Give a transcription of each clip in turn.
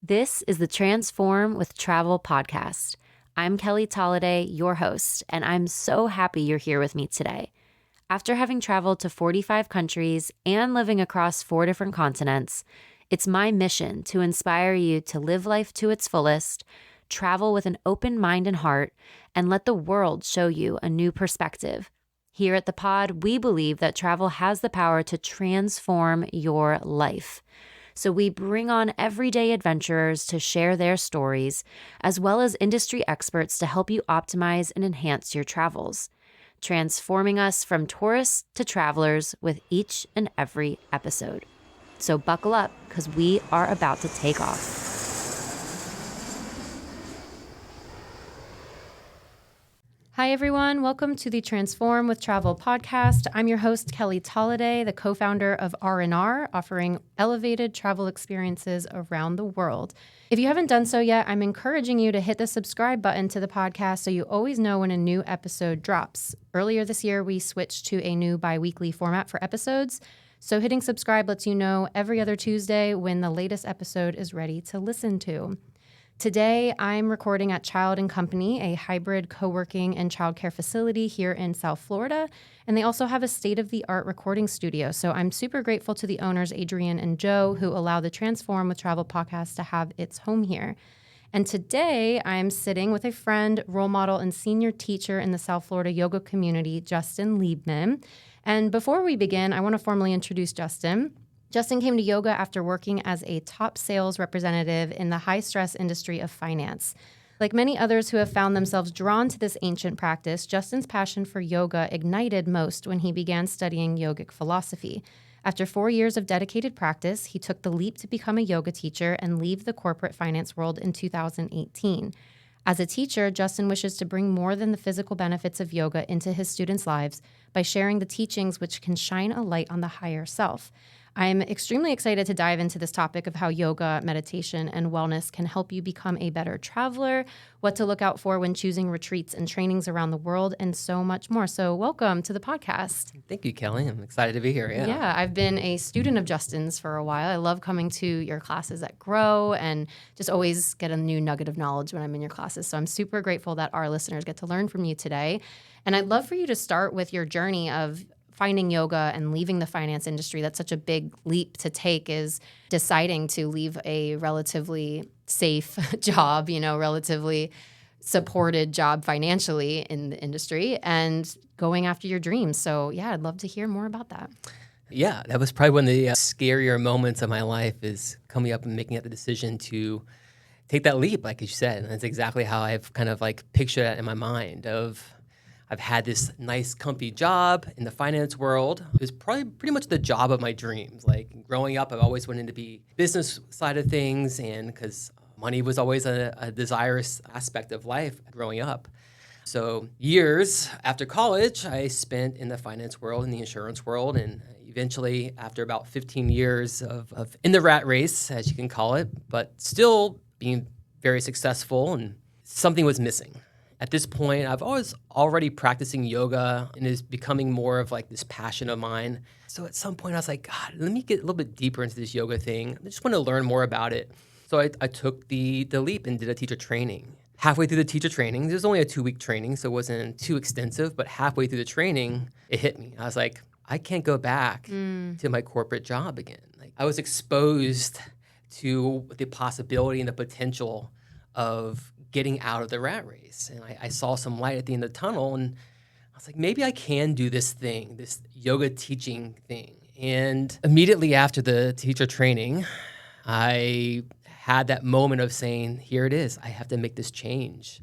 This is the Transform with Travel podcast. I'm Kelly Tolliday, your host, and I'm so happy you're here with me today. After having traveled to 45 countries and living across 4 different continents, it's my mission to inspire you to live life to its fullest, travel with an open mind and heart, and let the world show you a new perspective. Here at the pod, we believe that travel has the power to transform your life. So we bring on everyday adventurers to share their stories, as well as industry experts to help you optimize and enhance your travels, transforming us from tourists to travelers with each and every episode. So buckle up, because we are about to take off. Hi, everyone. Welcome to the Transform with Travel podcast. I'm your host, Kelly Tolliday, the co-founder of R&R, offering elevated travel experiences around the world. If you haven't done so yet, I'm encouraging you to hit the subscribe button to the podcast so you always know when a new episode drops. Earlier this year, we switched to a new bi-weekly format for episodes, so hitting subscribe lets you know every other Tuesday when the latest episode is ready to listen to. Today, I'm recording at Child & Company, a hybrid co-working and childcare facility here in South Florida, and they also have a state-of-the-art recording studio. So I'm super grateful to the owners, Adrian and Joe, who allow the Transform with Travel podcast to have its home here. And today, I'm sitting with a friend, role model, and senior teacher in the South Florida yoga community, Justin Liebman. And before we begin, I want to formally introduce Justin. Justin came to yoga after working as a top sales representative in the high-stress industry of finance. Like many others who have found themselves drawn to this ancient practice, Justin's passion for yoga ignited most when he began studying yogic philosophy. After 4 years of dedicated practice, he took the leap to become a yoga teacher and leave the corporate finance world in 2018. As a teacher, Justin wishes to bring more than the physical benefits of yoga into his students' lives by sharing the teachings which can shine a light on the higher self. I'm extremely excited to dive into this topic of how yoga, meditation, and wellness can help you become a better traveler, what to look out for when choosing retreats and trainings around the world, and so much more. So welcome to the podcast. Thank you, Kelly. I'm excited to be here. Yeah, I've been a student of Justin's for a while. I love coming to your classes at Grow and just always get a new nugget of knowledge when I'm in your classes. So I'm super grateful that our listeners get to learn from you today. And I'd love for you to start with your journey of finding yoga and leaving the finance industry. That's such a big leap to take, is deciding to leave a relatively safe job, relatively supported job financially in the industry and going after your dreams. So yeah, I'd love to hear more about that. Yeah, that was probably one of the scarier moments of my life, is coming up and making the decision to take that leap, like you said. And that's exactly how I've kind of pictured it in my mind of, I've had this nice, comfy job in the finance world. It was probably pretty much the job of my dreams. Growing up, I've always wanted to be business side of things, and because money was always a desirous aspect of life growing up. So years after college, I spent in the finance world, in the insurance world, and eventually, after about 15 years of in the rat race, as you can call it, but still being very successful, and something was missing. At this point, I've always already practicing yoga, and it's becoming more of this passion of mine. So at some point I was like, God, let me get a little bit deeper into this yoga thing. I just want to learn more about it. So I took the leap and did a teacher training. Halfway through the teacher training, it was only a 2-week training, so it wasn't too extensive, but halfway through the training, it hit me. I was like, I can't go back to my corporate job again. I was exposed to the possibility and the potential of getting out of the rat race. And I saw some light at the end of the tunnel, and I was like, maybe I can do this thing, this yoga teaching thing. And immediately after the teacher training, I had that moment of saying, here it is, I have to make this change.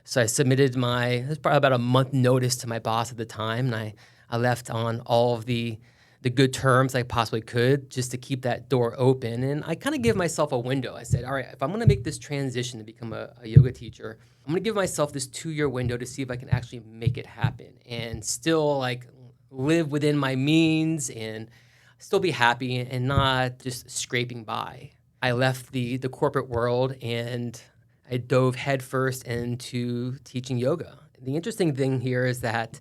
So I submitted it was probably about a month notice to my boss at the time, and I left on all of the good terms I possibly could, just to keep that door open. And I kind of give myself a window. I said, all right, if I'm going to make this transition to become a yoga teacher, I'm going to give myself this 2-year window to see if I can actually make it happen and still live within my means and still be happy and not just scraping by. I left the corporate world and I dove headfirst into teaching yoga. The interesting thing here is that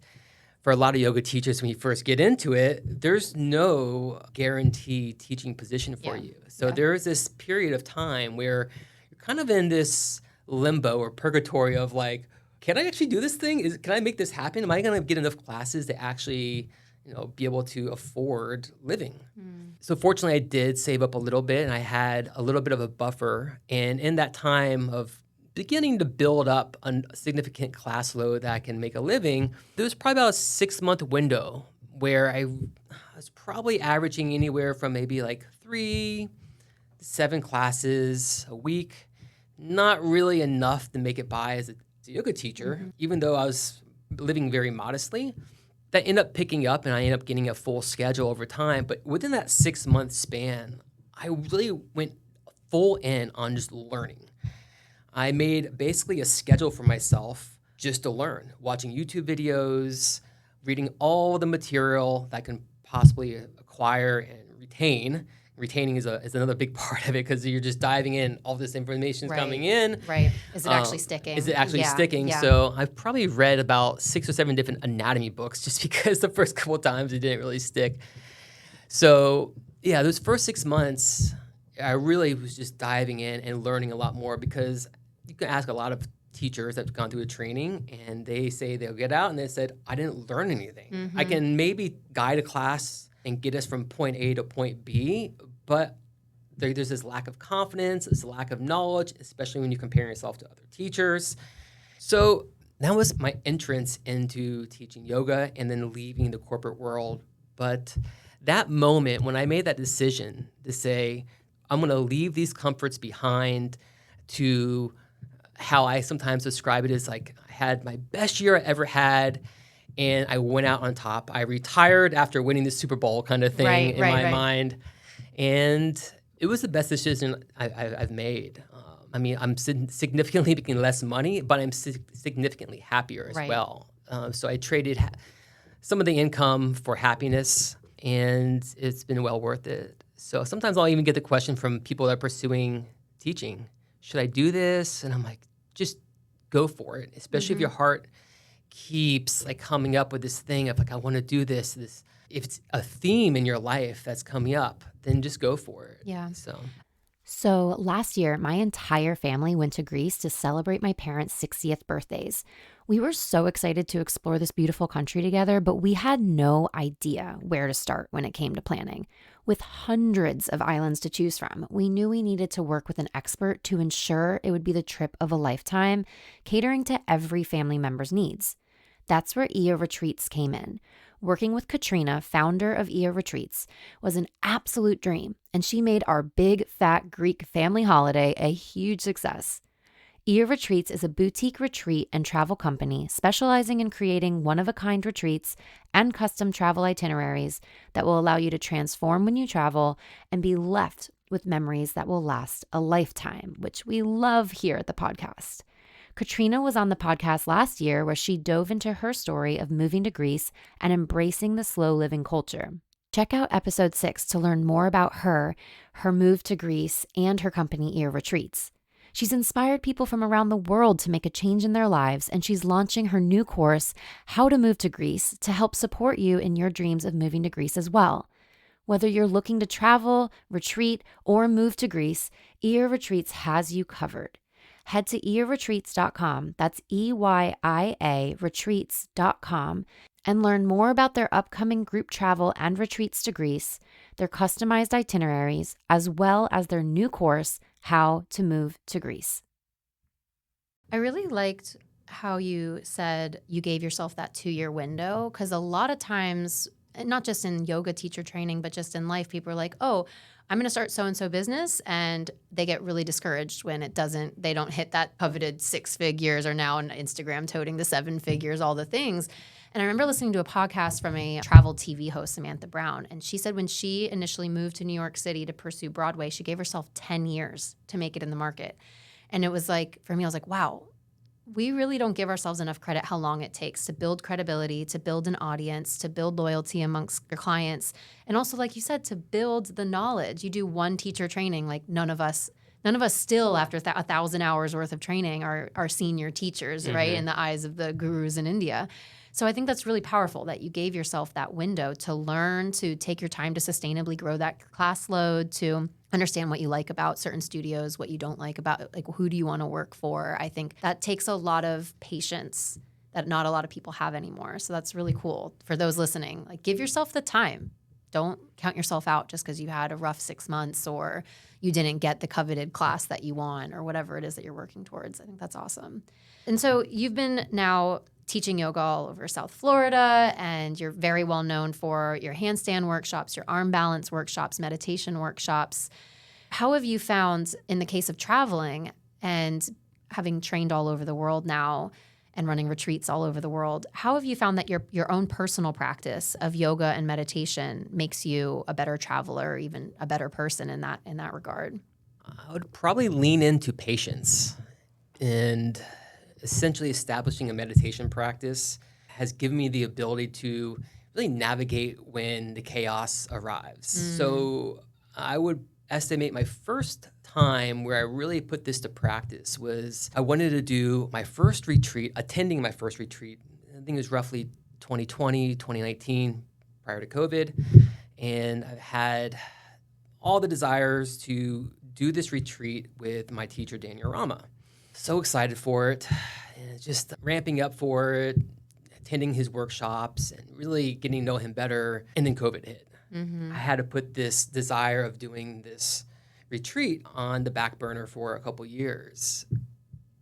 for a lot of yoga teachers, when you first get into it, there's no guaranteed teaching position for you. So there is this period of time where you're kind of in this limbo or purgatory of like, can I actually do this thing? Can I make this happen? Am I going to get enough classes to actually, be able to afford living? So fortunately, I did save up a little bit, and I had a little bit of a buffer. And in that time of beginning to build up a significant class load that I can make a living, there was probably about a 6-month window where I was probably averaging anywhere from maybe like 3 to 7 classes a week. Not really enough to make it by as a yoga teacher, even though I was living very modestly. That ended up picking up, and I ended up getting a full schedule over time. But within that 6-month span, I really went full in on just learning. I made basically a schedule for myself just to learn, watching YouTube videos, reading all the material that I can possibly acquire and retain. Retaining is another big part of it because you're just diving in, all this information is coming in. Right. Is it actually sticking? Is it actually sticking? Yeah. So I've probably read about 6 or 7 different anatomy books just because the first couple of times it didn't really stick. So yeah, those first 6 months, I really was just diving in and learning a lot more because you can ask a lot of teachers that have gone through a training and they say they'll get out and they said, I didn't learn anything. I can maybe guide a class and get us from point A to point B, but there's this lack of confidence, this lack of knowledge, especially when you compare yourself to other teachers. So that was my entrance into teaching yoga and then leaving the corporate world. But that moment when I made that decision to say, I'm going to leave these comforts behind, to how I sometimes describe it as like I had my best year I ever had, and I went out on top. I retired after winning the Super Bowl kind of thing in my mind. And it was the best decision I've made. I'm significantly making less money, but I'm significantly happier as well. So I traded some of the income for happiness, and it's been well worth it. So sometimes I'll even get the question from people that are pursuing teaching, should I do this? And I'm like, just go for it, especially if your heart keeps like coming up with this thing of like, I want to do this. If it's a theme in your life that's coming up, then just go for it. Yeah. So last year, my entire family went to Greece to celebrate my parents' 60th birthdays. We were so excited to explore this beautiful country together, but we had no idea where to start when it came to planning. With hundreds of islands to choose from, we knew we needed to work with an expert to ensure it would be the trip of a lifetime, catering to every family member's needs. That's where EO Retreats came in. Working with Katrina, founder of EO Retreats, was an absolute dream, and she made our big, fat Greek family holiday a huge success. EO Retreats is a boutique retreat and travel company specializing in creating one-of-a-kind retreats and custom travel itineraries that will allow you to transform when you travel and be left with memories that will last a lifetime, which we love here at the podcast. Katrina was on the podcast last year where she dove into her story of moving to Greece and embracing the slow living culture. Check out episode 6 to learn more about her move to Greece, and her company EO Retreats. She's inspired people from around the world to make a change in their lives, and she's launching her new course, How to Move to Greece, to help support you in your dreams of moving to Greece as well. Whether you're looking to travel, retreat, or move to Greece, EO Retreats has you covered. Head to eoretreats.com, that's EYIA retreats.com, and learn more about their upcoming group travel and retreats to Greece, their customized itineraries, as well as their new course, How to Move to Greece. I really liked how you said you gave yourself that 2-year window, because a lot of times, not just in yoga teacher training, but just in life, people are like, oh, I'm going to start so-and-so business, and they get really discouraged when they don't hit that coveted 6 figures, or now on Instagram toting the 7 figures, all the things. And I remember listening to a podcast from a travel TV host, Samantha Brown, and she said when she initially moved to New York City to pursue Broadway, she gave herself 10 years to make it in the market. And it was like, for me, I was like, wow, we really don't give ourselves enough credit how long it takes to build credibility, to build an audience, to build loyalty amongst your clients, and also, like you said, to build the knowledge. You do one teacher training, like none of us still, after 1,000 hours worth of training, are senior teachers, right, in the eyes of the gurus in India. So I think that's really powerful that you gave yourself that window to learn, to take your time to sustainably grow that class load, to understand what you like about certain studios, what you don't like about, like, who do you want to work for. I think that takes a lot of patience that not a lot of people have anymore. So that's really cool for those listening. Like, give yourself the time. Don't count yourself out just because you had a rough 6 months or you didn't get the coveted class that you want or whatever it is that you're working towards. I think that's awesome. And so you've been now teaching yoga all over South Florida, and you're very well known for your handstand workshops, your arm balance workshops, meditation workshops. How have you found, in the case of traveling and having trained all over the world now and running retreats all over the world, how have you found that your own personal practice of yoga and meditation makes you a better traveler, or even a better person in that regard? I would probably lean into patience, and essentially establishing a meditation practice has given me the ability to really navigate when the chaos arrives. So I would estimate my first time where I really put this to practice was I wanted to do my first retreat, attending my first retreat. I think it was roughly 2020, 2019, prior to COVID. And I've had all the desires to do this retreat with my teacher, Daniel Rama. So excited for it, and just ramping up for it, attending his workshops and really getting to know him better. And then COVID hit. I had to put this desire of doing this retreat on the back burner for a couple years.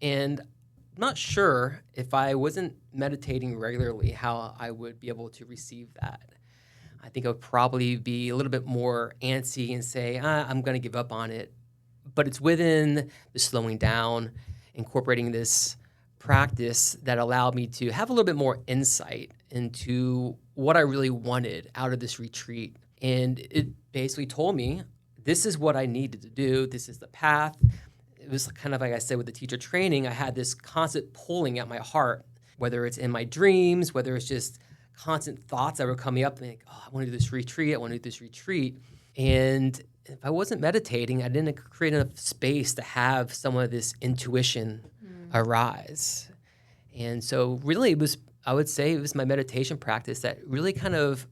And I'm not sure if I wasn't meditating regularly how I would be able to receive that. I think I would probably be a little bit more antsy and say, I'm going to give up on it. But it's within the slowing down, incorporating this practice that allowed me to have a little bit more insight into what I really wanted out of this retreat. And it basically told me, this is what I needed to do. This is the path. It was kind of like I said with the teacher training, I had this constant pulling at my heart, whether it's in my dreams, whether it's just constant thoughts that were coming up, like, oh, I want to do this retreat. I want to do this retreat. And if I wasn't meditating, I didn't create enough space to have some of this intuition arise. And so really I would say it was my meditation practice that really kind of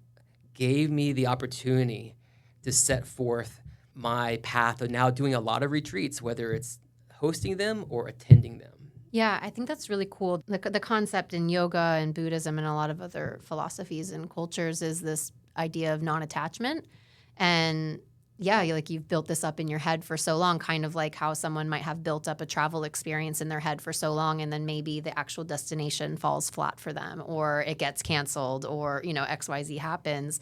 gave me the opportunity to set forth my path of now doing a lot of retreats, whether it's hosting them or attending them. Yeah, I think that's really cool. The concept in yoga and Buddhism and a lot of other philosophies and cultures is this idea of non-attachment. And yeah, you've built this up in your head for so long, kind of like how someone might have built up a travel experience in their head for so long, and then maybe the actual destination falls flat for them, or it gets canceled, or, XYZ happens.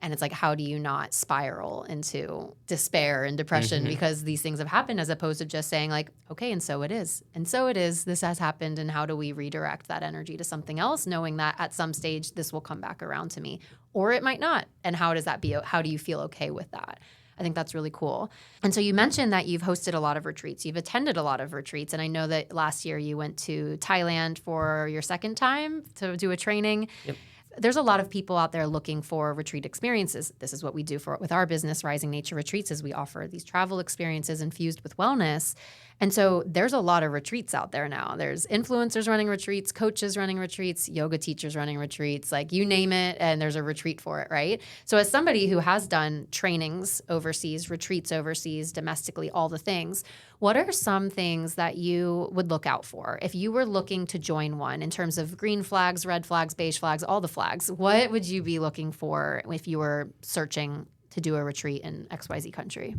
And it's like, how do you not spiral into despair and depression because these things have happened, as opposed to just saying like, okay, and so it is. And so it is. This has happened. And how do we redirect that energy to something else, knowing that at some stage this will come back around to me, or it might not. And how do you feel okay with that? I think that's really cool. And so you mentioned that you've hosted a lot of retreats. You've attended a lot of retreats. And I know that last year you went to Thailand for your second time to do a training. Yep. There's a lot of people out there looking for retreat experiences. This is what we do with our business, Rising Nature Retreats, is we offer these travel experiences infused with wellness. And so there's a lot of retreats out there now. There's influencers running retreats, coaches running retreats, yoga teachers running retreats, like you name it, and there's a retreat for it, right? So as somebody who has done trainings overseas, retreats overseas, domestically, all the things, what are some things that you would look out for if you were looking to join one in terms of green flags, red flags, beige flags, all the flags? What would you be looking for if you were searching to do a retreat in XYZ country?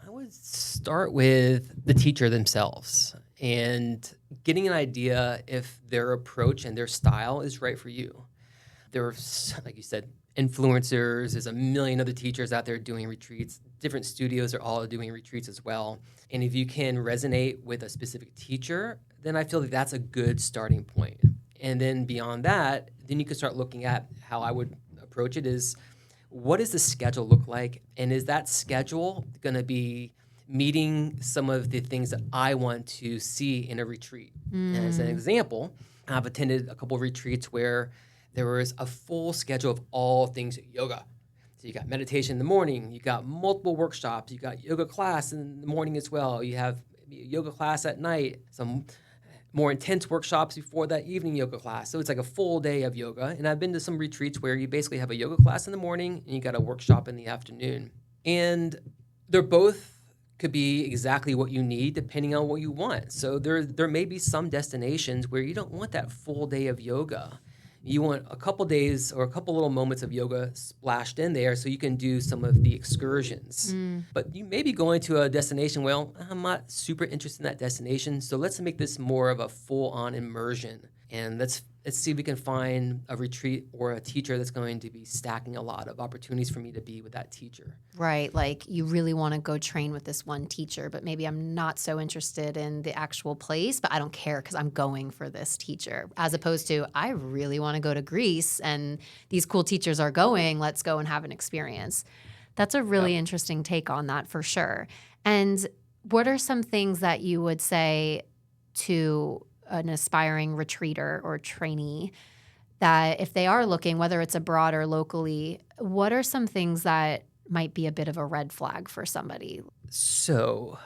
I would start with the teacher themselves and getting an idea if their approach and their style is right for you. There are, like you said, influencers. There's a million other teachers out there doing retreats. Different studios are all doing retreats as well. And if you can resonate with a specific teacher, then I feel like that's a good starting point. And then beyond that, then you can start looking at how I would approach it is, what does the schedule look like? And is that schedule going to be meeting some of the things that I want to see in a retreat? And as an example, I've attended a couple of retreats where there was a full schedule of all things yoga. So you got meditation in the morning, you got multiple workshops, you got yoga class in the morning as well, you have yoga class at night, some more intense workshops before that evening yoga class. So it's like a full day of yoga. And I've been to some retreats where you basically have a yoga class in the morning and you got a workshop in the afternoon. And they're both could be exactly what you need depending on what you want. So there may be some destinations where you don't want that full day of yoga. You want a couple days or a couple little moments of yoga splashed in there so you can do some of the excursions. But you may be going to a destination, well, I'm not super interested in that destination, so let's make this more of a full-on immersion. And let's see if we can find a retreat or a teacher that's going to be stacking a lot of opportunities for me to be with that teacher. Right. Like you really want to go train with this one teacher, but maybe I'm not so interested in the actual place, but I don't care because I'm going for this teacher. As opposed to, I really want to go to Greece and these cool teachers are going, let's go and have an experience. That's a really interesting take on that for sure. And what are some things that you would say to an aspiring retreater or trainee that if they are looking, whether it's abroad or locally, what are some things that might be a bit of a red flag for somebody? So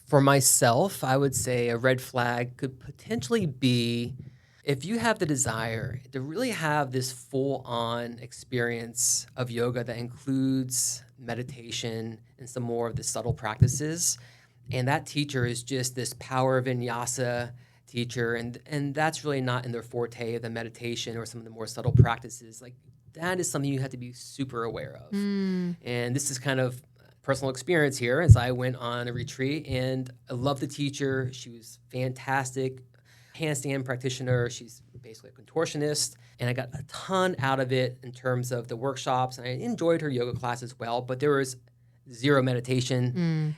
for myself, I would say a red flag could potentially be if you have the desire to really have this full-on experience of yoga that includes meditation and some more of the subtle practices, and that teacher is just this power vinyasa teacher, and that's really not in their forte of the meditation or some of the more subtle practices, like that is something you have to be super aware of. And this is kind of personal experience here as I went on a retreat and I loved the teacher. She was fantastic, handstand practitioner. She's basically a contortionist, and I got a ton out of it in terms of the workshops, and I enjoyed her yoga class as well, but there was zero meditation.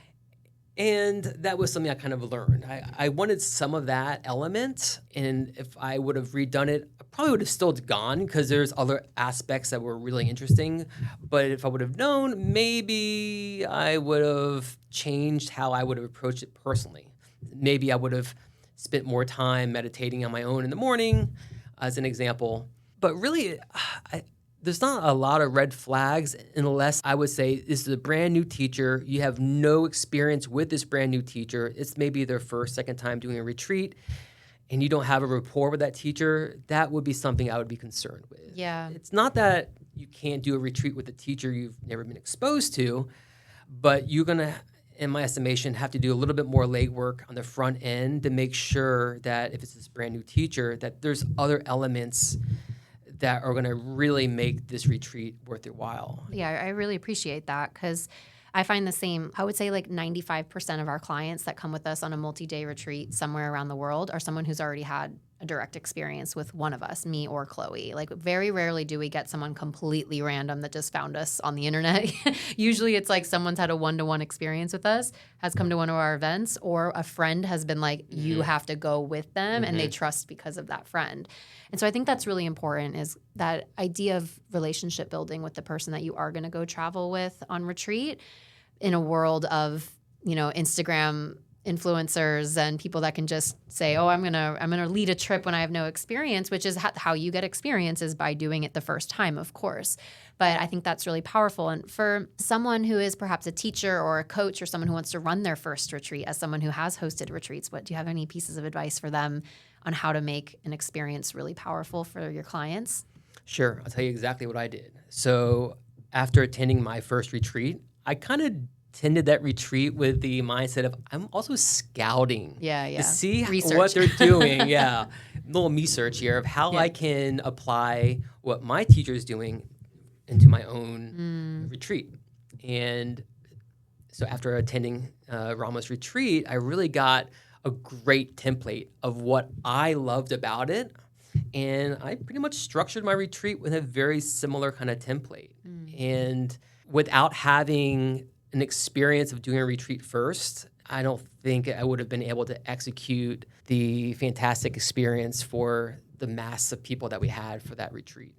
And that was something I kind of learned. I wanted some of that element, and if I would have redone it, I probably would have still gone because there's other aspects that were really interesting. But if I would have known, maybe I would have changed how I would have approached it personally. Maybe I would have spent more time meditating on my own in the morning, as an example. But really, there's not a lot of red flags unless I would say this is a brand new teacher. You have no experience with this brand new teacher. It's maybe their first, second time doing a retreat, and you don't have a rapport with that teacher. That would be something I would be concerned with. Yeah. It's not that you can't do a retreat with a teacher you've never been exposed to, but you're going to, in my estimation, have to do a little bit more legwork on the front end to make sure that if it's this brand new teacher, that there's other elements that are going to really make this retreat worth your while. Yeah, I really appreciate that because I find the same. I would say like 95% of our clients that come with us on a multi-day retreat somewhere around the world are someone who's already had a direct experience with one of us, me or Chloe. Like very rarely do we get someone completely random that just found us on the internet. Usually it's like someone's had a one-to-one experience with us, has come to one of our events, or a friend has been like, you have to go with them, and they trust because of that friend. And so I think that's really important, is that idea of relationship building with the person that you are going to go travel with on retreat in a world of, Instagram influencers and people that can just say, oh, I'm gonna lead a trip when I have no experience, which is how you get experience, is by doing it the first time, of course. But I think that's really powerful. And for someone who is perhaps a teacher or a coach or someone who wants to run their first retreat, as someone who has hosted retreats, do you have any pieces of advice for them on how to make an experience really powerful for your clients? Sure. I'll tell you exactly what I did. So after attending my first retreat, I kind of attended that retreat with the mindset of I'm also scouting to see what they're doing. A little research here of how I can apply what my teacher is doing into my own retreat. And so after attending Rama's retreat, I really got a great template of what I loved about it. And I pretty much structured my retreat with a very similar kind of template. And without having an experience of doing a retreat first, I don't think I would have been able to execute the fantastic experience for the mass of people that we had for that retreat.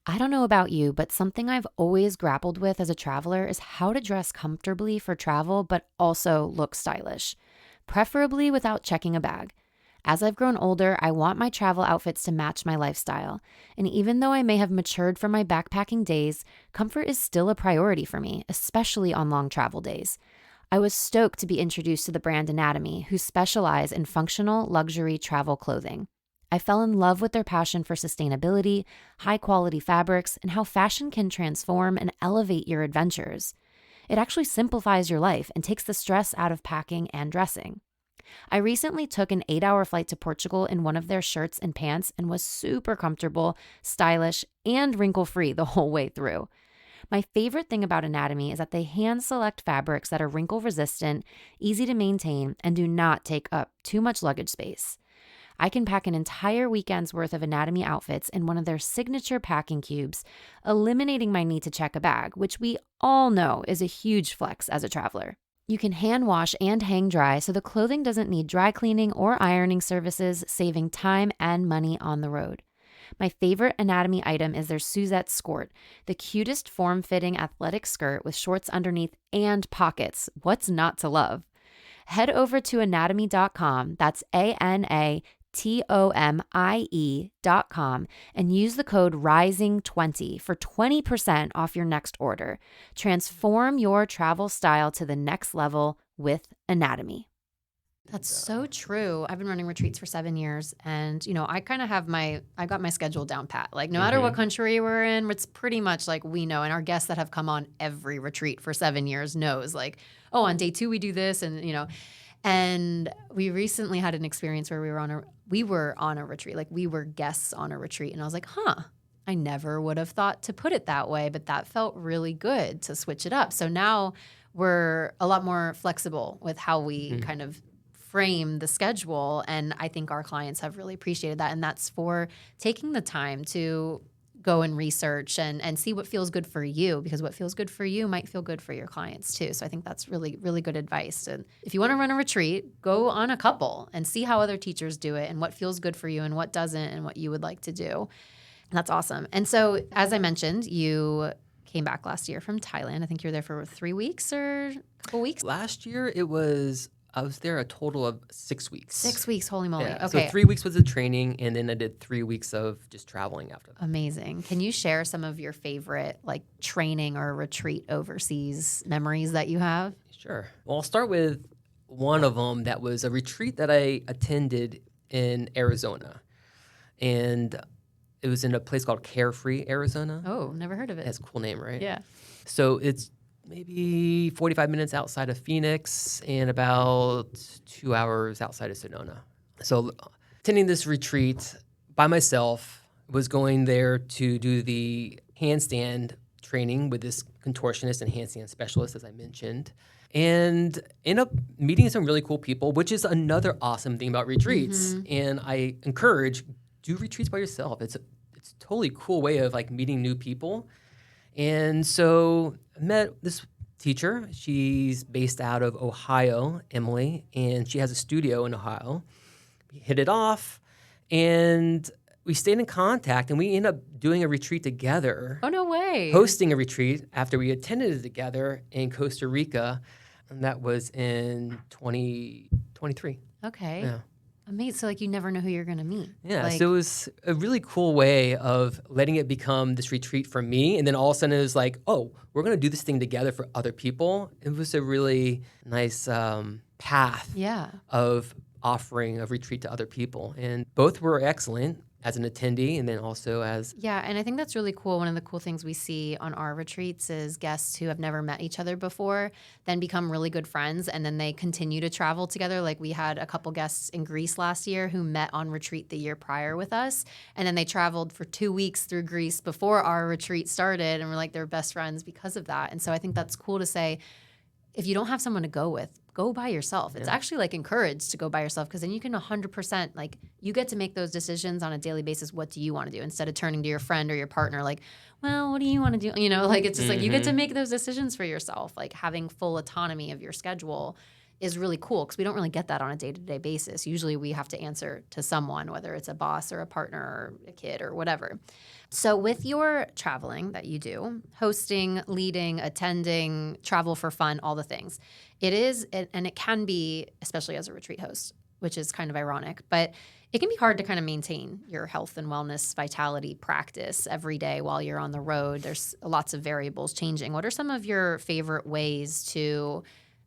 I don't know about you, but something I've always grappled with as a traveler is how to dress comfortably for travel, but also look stylish, preferably without checking a bag. As I've grown older, I want my travel outfits to match my lifestyle. And even though I may have matured from my backpacking days, comfort is still a priority for me, especially on long travel days. I was stoked to be introduced to the brand Anatomy, who specialize in functional luxury travel clothing. I fell in love with their passion for sustainability, high-quality fabrics, and how fashion can transform and elevate your adventures. It actually simplifies your life and takes the stress out of packing and dressing. I recently took an 8-hour flight to Portugal in one of their shirts and pants and was super comfortable, stylish, and wrinkle-free the whole way through. My favorite thing about Anatomy is that they hand-select fabrics that are wrinkle-resistant, easy to maintain, and do not take up too much luggage space. I can pack an entire weekend's worth of Anatomy outfits in one of their signature packing cubes, eliminating my need to check a bag, which we all know is a huge flex as a traveler. You can hand wash and hang dry, so the clothing doesn't need dry cleaning or ironing services, saving time and money on the road. My favorite Anatomy item is their Suzette skirt, the cutest form-fitting athletic skirt with shorts underneath and pockets. What's not to love? Head over to anatomy.com, that's ANATOMIE.com, and use the code RISING20 for 20% off your next order. Transform your travel style to the next level with Anatomy. That's so true. I've been running retreats for 7 years, and I kind of have I got my schedule down pat. Like no matter what country we're in, it's pretty much like we know, and our guests that have come on every retreat for 7 years knows like, oh, on day 2 we do this, and and we recently had an experience where we were on a retreat, like we were guests on a retreat, and I was like, I never would have thought to put it that way, but that felt really good to switch it up. So now we're a lot more flexible with how we kind of frame the schedule, and I think our clients have really appreciated that, and that's for taking the time to go and research and see what feels good for you, because what feels good for you might feel good for your clients too. So I think that's really, really good advice. And if you want to run a retreat, go on a couple and see how other teachers do it and what feels good for you and what doesn't and what you would like to do. And that's awesome. And so as I mentioned, you came back last year from Thailand. I think you were there for 3 weeks or a couple weeks. Last year, I was there a total of 6 weeks. 6 weeks, holy moly. Yeah. Okay. So 3 weeks was the training, and then I did 3 weeks of just traveling after that. Amazing. Can you share some of your favorite training or retreat overseas memories that you have? Sure. Well, I'll start with one of them that was a retreat that I attended in Arizona. And it was in a place called Carefree, Arizona. Oh, never heard of it. That's a cool name, right? Yeah. So it's maybe 45 minutes outside of Phoenix and about 2 hours outside of Sedona. So attending this retreat by myself, was going there to do the handstand training with this contortionist and handstand specialist, as I mentioned, and end up meeting some really cool people, which is another awesome thing about retreats. Mm-hmm. And I encourage, do retreats by yourself. It's a totally cool way of meeting new people. And so I met this teacher. She's based out of Ohio, Emily, and she has a studio in Ohio. We hit it off, and we stayed in contact, and we ended up doing a retreat together. Oh, no way. Hosting a retreat after we attended it together in Costa Rica, and that was in 2023. Okay. Yeah. Amazing. So you never know who you're going to meet. Yeah, so it was a really cool way of letting it become this retreat for me. And then all of a sudden it was like, oh, we're going to do this thing together for other people. It was a really nice path of offering a retreat to other people. And both were excellent as an attendee and then also as... Yeah, and I think that's really cool. One of the cool things we see on our retreats is guests who have never met each other before then become really good friends, and then they continue to travel together. Like we had a couple guests in Greece last year who met on retreat the year prior with us, and then they traveled for 2 weeks through Greece before our retreat started, and we're like they're best friends because of that. And so I think that's cool to say, if you don't have someone to go with, go by yourself. It's actually encouraged to go by yourself, because then you can 100% you get to make those decisions on a daily basis. What do you want to do, instead of turning to your friend or your partner well, what do you want to do? It's just you get to make those decisions for yourself. Having full autonomy of your schedule is really cool, because we don't really get that on a day-to-day basis. Usually we have to answer to someone, whether it's a boss or a partner or a kid or whatever. So with your traveling that you do, hosting, leading, attending, travel for fun, all the things, it is, and it can be, especially as a retreat host, which is kind of ironic, but it can be hard to kind of maintain your health and wellness, vitality practice every day while you're on the road. There's lots of variables changing. What are some of your favorite ways to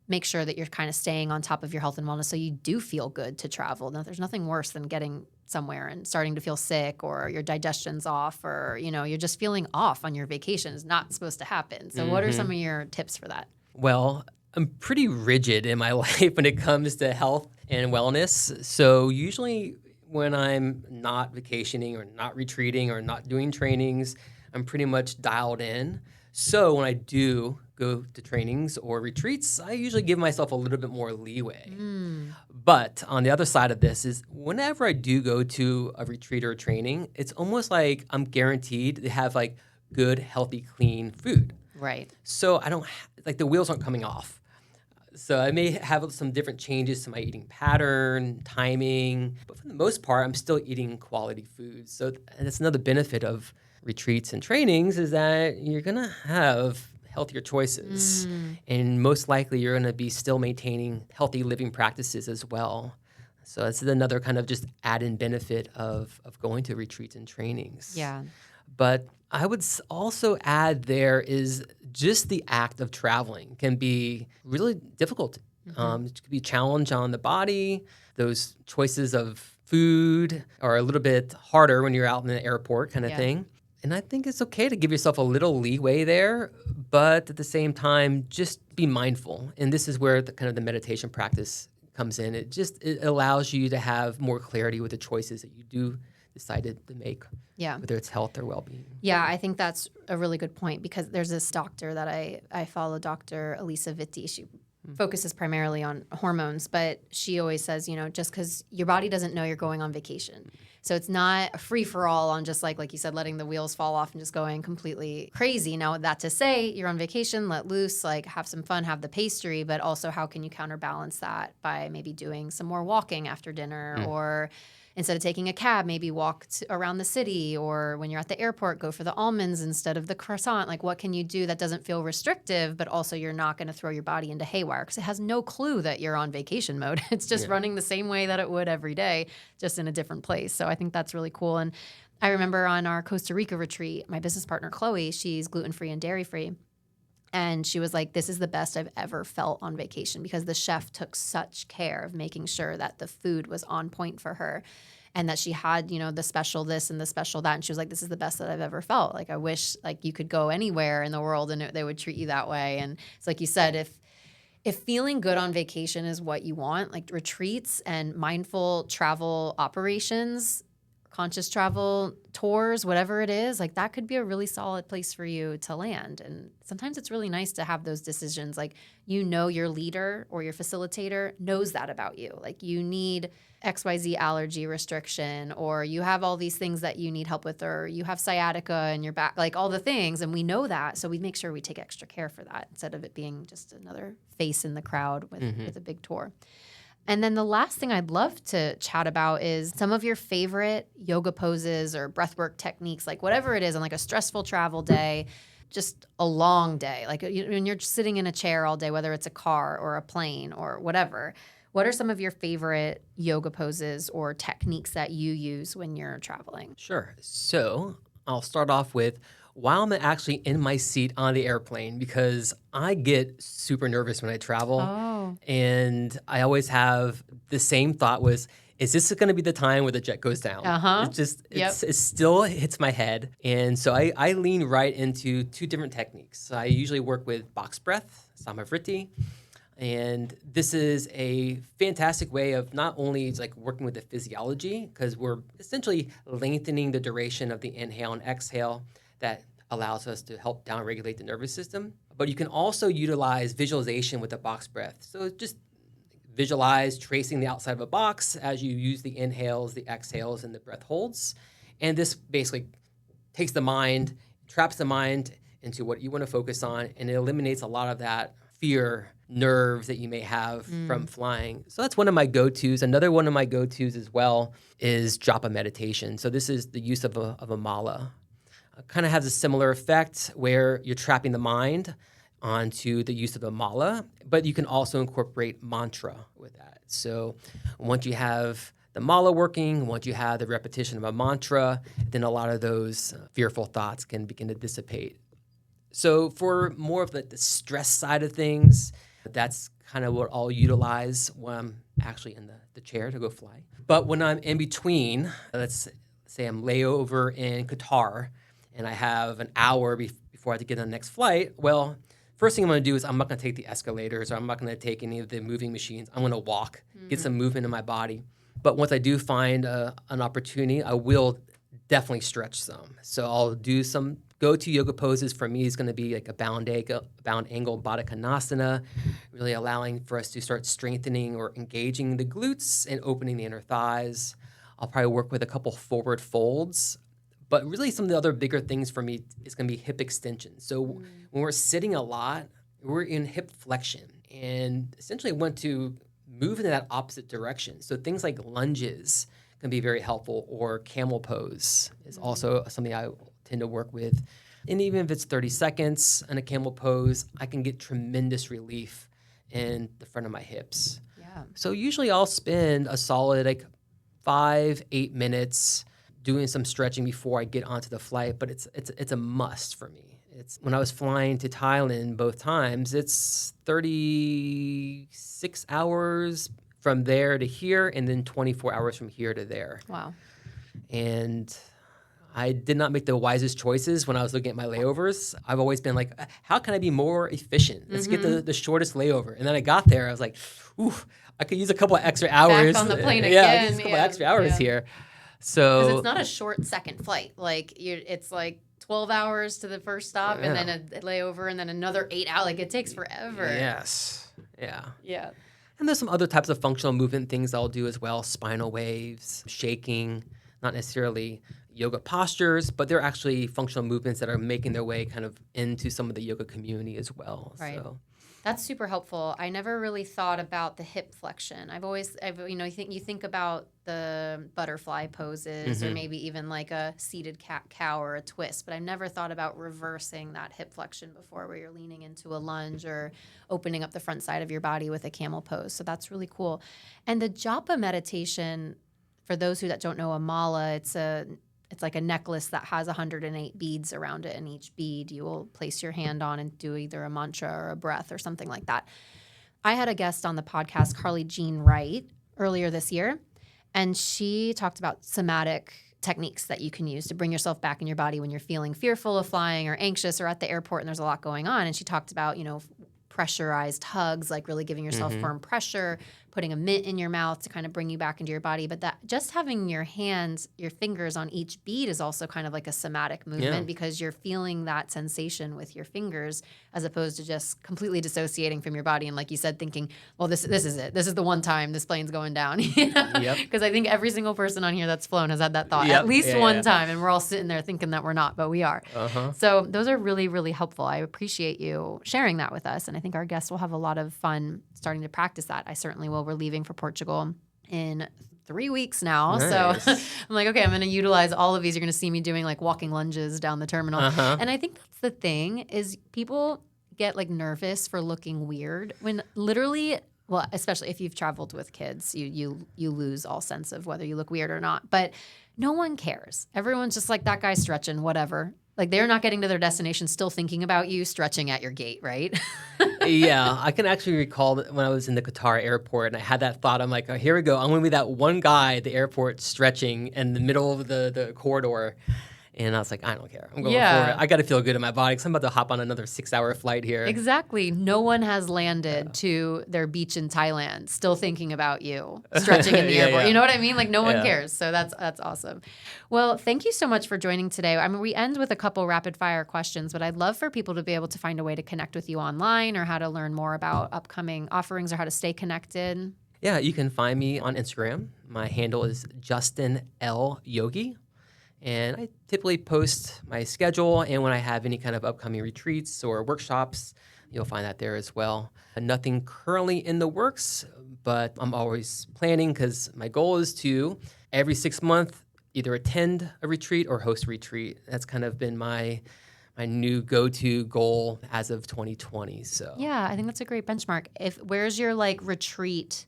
make sure that you're kind of staying on top of your health and wellness so you do feel good to travel. Now, there's nothing worse than getting somewhere and starting to feel sick or your digestion's off or, you're just feeling off on your vacation. It's not supposed to happen. So what are some of your tips for that? Well, I'm pretty rigid in my life when it comes to health and wellness. So usually when I'm not vacationing or not retreating or not doing trainings, I'm pretty much dialed in. So when I do go to trainings or retreats, I usually give myself a little bit more leeway. But on the other side of this is whenever I do go to a retreat or a training, it's almost like I'm guaranteed to have like good, healthy, clean food. Right. So I don't like the wheels aren't coming off. So I may have some different changes to my eating pattern, timing, but for the most part, I'm still eating quality food. So that's another benefit of retreats and trainings is that you're going to have healthier choices. And most likely you're going to be still maintaining healthy living practices as well. So that's another kind of just add-in benefit of going to retreats and trainings. Yeah. But I would also add there is just the act of traveling can be really difficult. It could be a challenge on the body. Those choices of food are a little bit harder when you're out in the airport kind of thing. And I think it's okay to give yourself a little leeway there, but at the same time, just be mindful. And this is where the kind of the meditation practice comes in. It allows you to have more clarity with the choices that you do decided to make, whether it's health or well-being. Yeah, I think that's a really good point because there's this doctor that I follow, Dr. Elisa Vitti. She focuses primarily on hormones, but she always says, just because your body doesn't know you're going on vacation. So it's not a free-for-all on just like you said, letting the wheels fall off and just going completely crazy. Now, that to say, you're on vacation, let loose, have some fun, have the pastry, but also how can you counterbalance that by maybe doing some more walking after dinner or instead of taking a cab, maybe walk around the city, or when you're at the airport, go for the almonds instead of the croissant. What can you do that doesn't feel restrictive, but also you're not going to throw your body into haywire because it has no clue that you're on vacation mode. It's just running the same way that it would every day, just in a different place. So I think that's really cool. And I remember on our Costa Rica retreat, my business partner, Chloe, she's gluten-free and dairy-free. And she was like, this is the best I've ever felt on vacation because the chef took such care of making sure that the food was on point for her and that she had, the special this and the special that. And she was like, this is the best that I've ever felt. I wish you could go anywhere in the world and they would treat you that way. And it's like you said, if feeling good on vacation is what you want, retreats and mindful travel operations, conscious travel tours, whatever it is, that could be a really solid place for you to land. And sometimes it's really nice to have those decisions. Your leader or your facilitator knows that about you. You need XYZ allergy restriction, or you have all these things that you need help with, or you have sciatica in your back, all the things. And we know that. So we make sure we take extra care for that instead of it being just another face in the crowd with a big tour. And then the last thing I'd love to chat about is some of your favorite yoga poses or breathwork techniques, whatever it is on a stressful travel day, just a long day, when you're just sitting in a chair all day, whether it's a car or a plane or whatever. What are some of your favorite yoga poses or techniques that you use when you're traveling? Sure. So I'll start off with while I'm actually in my seat on the airplane because I get super nervous when I travel. Oh. And I always have the same thought was, is this going to be the time where the jet goes down? It still hits my head. And so I lean right into two different techniques. So I usually work with box breath, samavriti. And this is a fantastic way of not only working with the physiology, because we're essentially lengthening the duration of the inhale and exhale that allows us to help downregulate the nervous system. But you can also utilize visualization with the box breath. So just visualize tracing the outside of a box as you use the inhales, the exhales, and the breath holds. And this basically takes the mind, traps the mind into what you want to focus on, and it eliminates a lot of that fear nerves that you may have from flying. So that's one of my go-tos. Another one of my go-tos as well is japa meditation. So this is the use of a mala. Kind of has a similar effect where you're trapping the mind onto the use of a mala, but you can also incorporate mantra with that. So once you have the mala working, once you have the repetition of a mantra, then a lot of those fearful thoughts can begin to dissipate. So for more of the stress side of things, that's kind of what I'll utilize when I'm actually in the chair to go fly. But when I'm in between, let's say I'm layover in Qatar and I have an hour before I have to get on the next flight, well, first thing I'm going to do is I'm not going to take the escalators or I'm not going to take any of the moving machines. I'm going to walk, get some movement in my body. But once I do find an opportunity, I will definitely stretch some. So I'll do some go-to yoga poses. For me is going to be like a bound angle Baddha Konasana, really allowing for us to start strengthening or engaging the glutes and opening the inner thighs. I'll probably work with a couple forward folds. But really some of the other bigger things for me is going to be hip extension. So when we're sitting a lot, we're in hip flexion and essentially want to move in that opposite direction. So things like lunges can be very helpful, or camel pose is also something I tend to work with. And even if it's 30 seconds in a camel pose, I can get tremendous relief in the front of my hips. Yeah. So usually I'll spend a solid 5-8 minutes doing some stretching before I get onto the flight, but it's a must for me. It's when I was flying to Thailand both times, it's 36 hours from there to here, and then 24 hours from here to there. Wow. And I did not make the wisest choices when I was looking at my layovers. I've always been like, how can I be more efficient? Let's get the shortest layover. And then I got there, I was like, ooh, I could use a couple of extra hours. Back on the plane Yeah, I again. could use a couple extra hours here. So Because it's not a short second flight. It's like 12 hours to the first stop and then a layover and then another 8 hours. It takes forever. Yes. Yeah. Yeah. And there's some other types of functional movement things I'll do as well. Spinal waves, shaking, not necessarily yoga postures, but they're actually functional movements that are making their way kind of into some of the yoga community as well. Right. So. That's super helpful. I never really thought about the hip flexion. You think about the butterfly poses or maybe even like a seated cat cow or a twist, but I've never thought about reversing that hip flexion before, where you're leaning into a lunge or opening up the front side of your body with a camel pose. So that's really cool. And the japa meditation, for those that don't know, a mala, it's like a necklace that has 108 beads around it, and each bead you will place your hand on and do either a mantra or a breath or something like that. I had a guest on the podcast, Carly Jean Wright, earlier this year, and she talked about somatic techniques that you can use to bring yourself back in your body when you're feeling fearful of flying or anxious or at the airport and there's a lot going on. And she talked about, pressurized hugs, like really giving yourself firm pressure, putting a mitt in your mouth to kind of bring you back into your body. But that just having your fingers on each bead is also kind of like a somatic movement because you're feeling that sensation with your fingers as opposed to just completely dissociating from your body. And like you said, thinking, well, this is it. This is the one time this plane's going down. Because I think every single person on here that's flown has had that thought at least one time. And we're all sitting there thinking that we're not, but we are. So those are really, really helpful. I appreciate you sharing that with us. And I think our guests will have a lot of fun starting to practice that. I certainly will. We're leaving for Portugal in 3 weeks now. Nice. So I'm like, okay, I'm going to utilize all of these. You're going to see me doing like walking lunges down the terminal. And I think that's the thing is people get like nervous for looking weird when literally, well, especially if you've traveled with kids, you lose all sense of whether you look weird or not. But no one cares. Everyone's just like, that guy's stretching, whatever. Like they're not getting to their destination still thinking about you stretching at your gate, right? Yeah, I can actually recall that when I was in the Qatar airport and I had that thought, I'm like, oh, here we go. I'm going to be that one guy at the airport stretching in the middle of the corridor. And I was like, I don't care. I'm going for it. I got to feel good in my body because I'm about to hop on another 6-hour flight here. Exactly. No one has landed to their beach in Thailand still thinking about you stretching in the airport. You know what I mean? Like no one cares. So that's awesome. Well, thank you so much for joining today. I mean, we end with a couple rapid fire questions, but I'd love for people to be able to find a way to connect with you online or how to learn more about upcoming offerings or how to stay connected. Yeah, you can find me on Instagram. My handle is Justin L. Yogi. And I typically post my schedule, and when I have any kind of upcoming retreats or workshops, you'll find that there as well. Nothing currently in the works, but I'm always planning because my goal is to, every 6 months, either attend a retreat or host a retreat. That's kind of been my new go-to goal as of 2020. So yeah, I think that's a great benchmark. Where's your retreat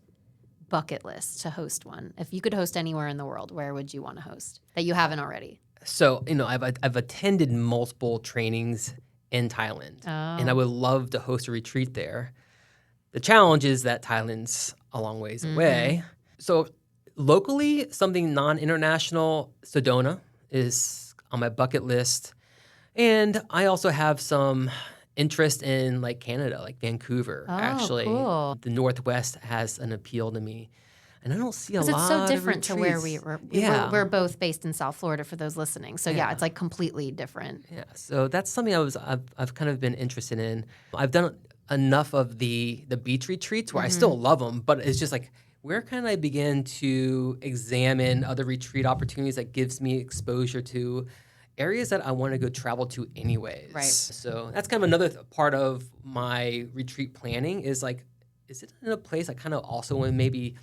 bucket list to host one? If you could host anywhere in the world, where would you want to host that you haven't already? So, I've attended multiple trainings in Thailand, and I would love to host a retreat there. The challenge is that Thailand's a long ways away. So locally, something non-international, Sedona is on my bucket list. And I also have some interest in like Canada, like Vancouver. Oh, Actually, cool. the Northwest has an appeal to me. And I don't see a lot Because it's so of different to where retreats. we're both based in South Florida for those listening. So yeah, it's like completely different. Yeah, so that's something I've kind of been interested in. I've done enough of the beach retreats where I still love them, but it's just like where can I begin to examine other retreat opportunities that gives me exposure to areas that I want to go travel to anyways. Right. So that's kind of another part of my retreat planning is like, is it in a place I kind of also want to maybe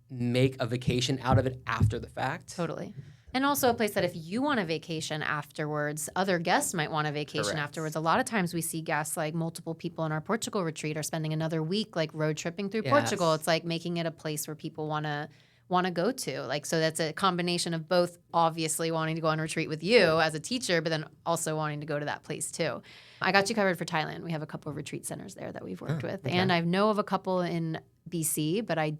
make a vacation out of it after the fact? Totally. And also a place that if you want a vacation afterwards, other guests might want a vacation Correct. afterwards. A lot of times we see guests, like multiple people in our Portugal retreat are spending another week like road tripping through Portugal. Yes. It's like making it a place where people want to go to. Like, so that's a combination of both obviously wanting to go on retreat with you as a teacher, but then also wanting to go to that place too. I got you covered for Thailand. We have a couple of retreat centers there that we've worked with. okay. And I know of a couple in BC, but I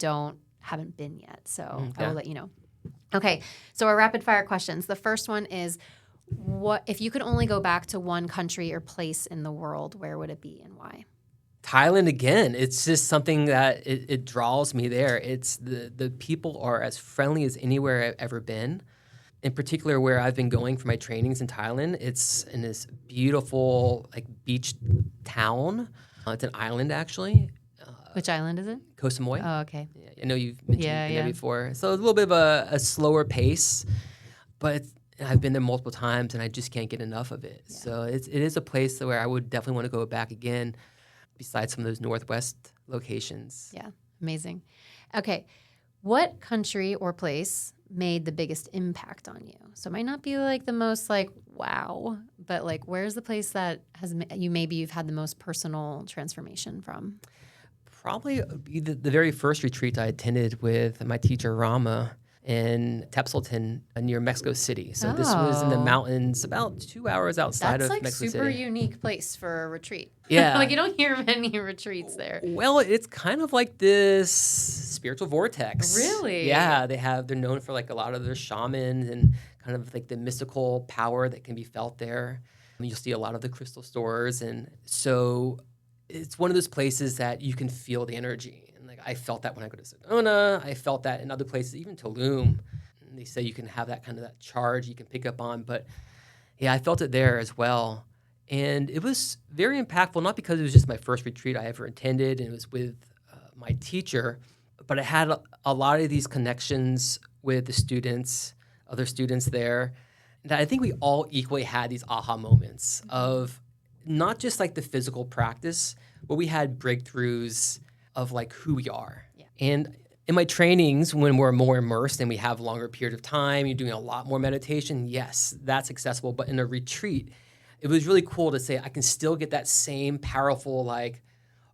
haven't been yet. So I will let you know. Okay, so our rapid fire questions. The first one is, what if you could only go back to one country or place in the world, where would it be and why? Thailand again. It's just something that it draws me there. It's the people are as friendly as anywhere I've ever been. In particular, where I've been going for my trainings in Thailand, it's in this beautiful like beach town. It's an island actually, Which island is it? Koh Samui. Oh, okay. Yeah, I know you've mentioned Yeah, been yeah. there before. So it's a little bit of a slower pace, but I've been there multiple times and I just can't get enough of it. So it is a place where I would definitely want to go back again, besides some of those Northwest locations. Yeah, amazing. Okay, what country or place made the biggest impact on you? So it might not be like the most like wow, but like where's the place that you've had the most personal transformation from? Probably be the very first retreat I attended with my teacher Rama in Tepselton near Mexico City. So this was in the Oh. mountains about 2 hours outside That's of like Mexico super City. unique place for a retreat. Yeah. Like you don't hear many retreats there. Well, it's kind of like this spiritual vortex. Really? Yeah, they're known for like a lot of their shamans and kind of like the mystical power that can be felt there. You'll see a lot of the crystal stores, and so it's one of those places that you can feel the energy. And like I felt that when I go to Sedona, I felt that in other places, even Tulum. And they say you can have that kind of that charge you can pick up on, but yeah, I felt it there as well. And it was very impactful, not because it was just my first retreat I ever attended and it was with my teacher, but I had a lot of these connections with the students, other students there, that I think we all equally had these aha moments of not just like the physical practice, but we had breakthroughs of like who we are. Yeah. And in my trainings, when we're more immersed and we have a longer period of time, you're doing a lot more meditation, yes, that's accessible. But in a retreat, it was really cool to say I can still get that same powerful like,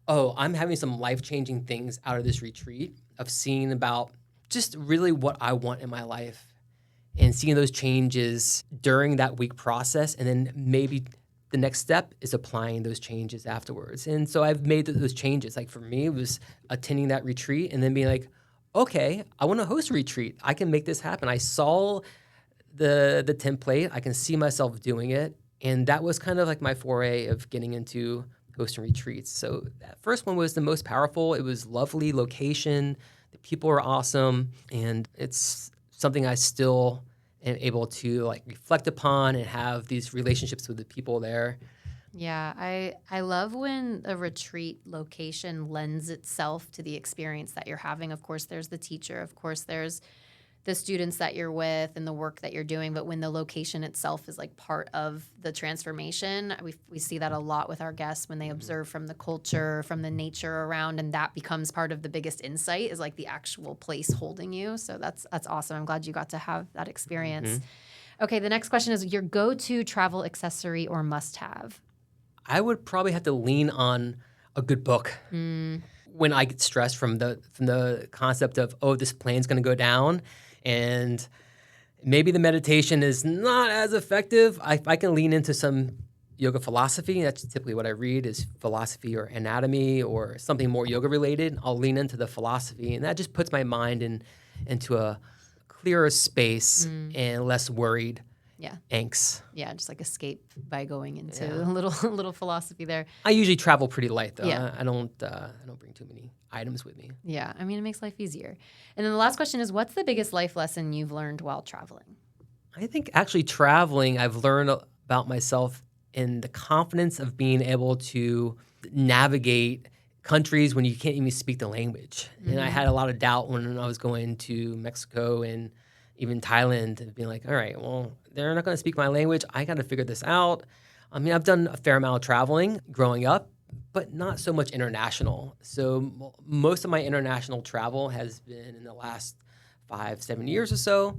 oh, I'm having some life-changing things out of this retreat of seeing about just really what I want in my life and seeing those changes during that week process. And then maybe the next step is applying those changes afterwards. And so I've made those changes. Like for me, it was attending that retreat and then being like, okay, I want to host a retreat. I can make this happen. I saw the template. I can see myself doing it. And that was kind of like my foray of getting into hosting retreats. So that first one was the most powerful. It was lovely location. The people were awesome. And it's something I still am able to like reflect upon and have these relationships with the people there. Yeah, I love when a retreat location lends itself to the experience that you're having. Of course, there's the teacher. Of course, there's the students that you're with and the work that you're doing. But when the location itself is like part of the transformation, we see that a lot with our guests when they observe from the culture, from the nature around, and that becomes part of the biggest insight is like the actual place holding you. So that's awesome. I'm glad you got to have that experience. Mm-hmm. Okay, the next question is your go-to travel accessory or must-have. I would probably have to lean on a good book. When I get stressed from the concept of, oh, this plane's going to go down and maybe the meditation is not as effective, I can lean into some yoga philosophy. That's typically what I read is philosophy or anatomy or something more yoga related. I'll lean into the philosophy, and that just puts my mind into a clearer space and less worried. Yeah. Angst. Yeah, just like escape by going into a little philosophy there. I usually travel pretty light though. Yeah. I don't bring too many items with me. Yeah, I mean, it makes life easier. And then the last question is, what's the biggest life lesson you've learned while traveling? I think actually traveling, I've learned about myself in the confidence of being able to navigate countries when you can't even speak the language. And I had a lot of doubt when I was going to Mexico and even Thailand, and being like, all right, well, they're not going to speak my language. I got to figure this out. I mean, I've done a fair amount of traveling growing up, but not so much international. So most of my international travel has been in the last 5-7 years or so.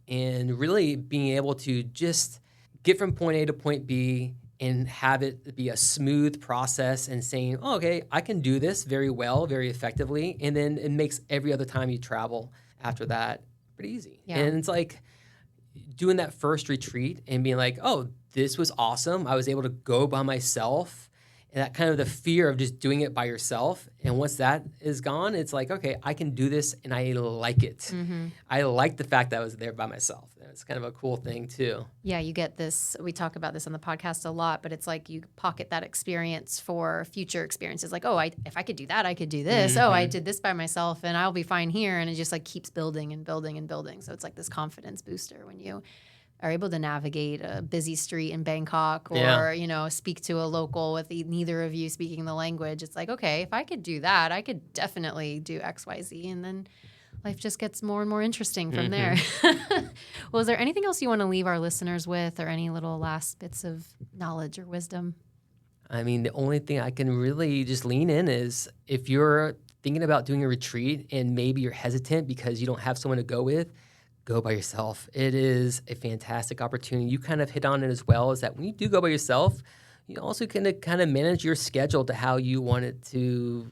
And really being able to just get from point A to point B and have it be a smooth process and saying, oh, okay, I can do this very well, very effectively. And then it makes every other time you travel after that pretty easy. Yeah. And it's like doing that first retreat and being like, oh, this was awesome. I was able to go by myself. And that kind of the fear of just doing it by yourself. And once that is gone, it's like, okay, I can do this and I like it. I like the fact that I was there by myself. It's kind of a cool thing too. Yeah, you get this. We talk about this on the podcast a lot, but it's like you pocket that experience for future experiences. Like, oh, if I could do that, I could do this. Oh, I did this by myself and I'll be fine here. And it just like keeps building and building and building. So it's like this confidence booster when you are able to navigate a busy street in Bangkok or, speak to a local with neither of you speaking the language. It's like, okay, if I could do that, I could definitely do X, Y, Z. And then life just gets more and more interesting from there. Well, is there anything else you want to leave our listeners with or any little last bits of knowledge or wisdom? I mean, the only thing I can really just lean in is if you're thinking about doing a retreat and maybe you're hesitant because you don't have someone to go with, go by yourself. It is a fantastic opportunity. You kind of hit on it as well, is that when you do go by yourself, you also can kind of manage your schedule to how you want it to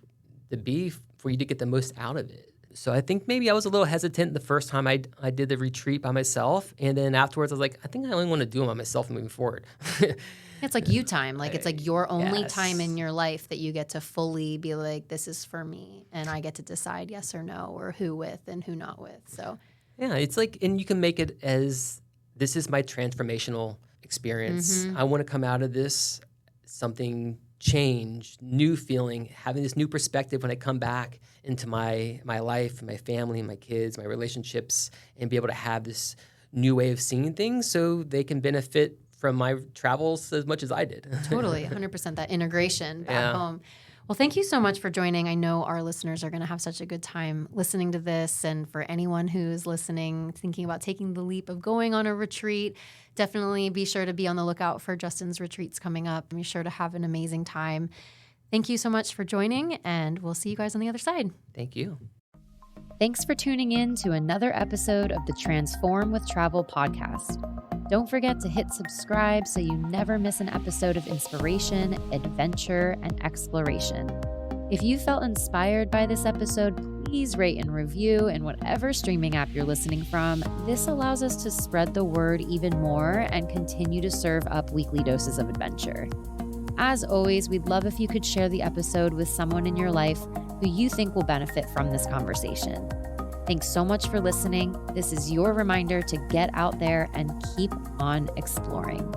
be for you to get the most out of it. So I think maybe I was a little hesitant the first time I did the retreat by myself. And then afterwards, I was like, I think I only want to do it by myself moving forward. It's like you time. Like it's like your only time in your life that you get to fully be like, this is for me. And I get to decide yes or no or who with and who not with. So yeah, it's like, and you can make it as, this is my transformational experience. I want to come out of this something changed, new feeling, having this new perspective when I come back into my life, my family, my kids, my relationships, and be able to have this new way of seeing things so they can benefit from my travels as much as I did. Totally, 100% that integration back home. Well, thank you so much for joining. I know our listeners are going to have such a good time listening to this. And for anyone who's listening, thinking about taking the leap of going on a retreat, definitely be sure to be on the lookout for Justin's retreats coming up. Be sure to have an amazing time. Thank you so much for joining, and we'll see you guys on the other side. Thank you. Thanks for tuning in to another episode of the Transform with Travel podcast. Don't forget to hit subscribe so you never miss an episode of inspiration, adventure, and exploration. If you felt inspired by this episode, please rate and review in whatever streaming app you're listening from. This allows us to spread the word even more and continue to serve up weekly doses of adventure. As always, we'd love if you could share the episode with someone in your life who you think will benefit from this conversation. Thanks so much for listening. This is your reminder to get out there and keep on exploring.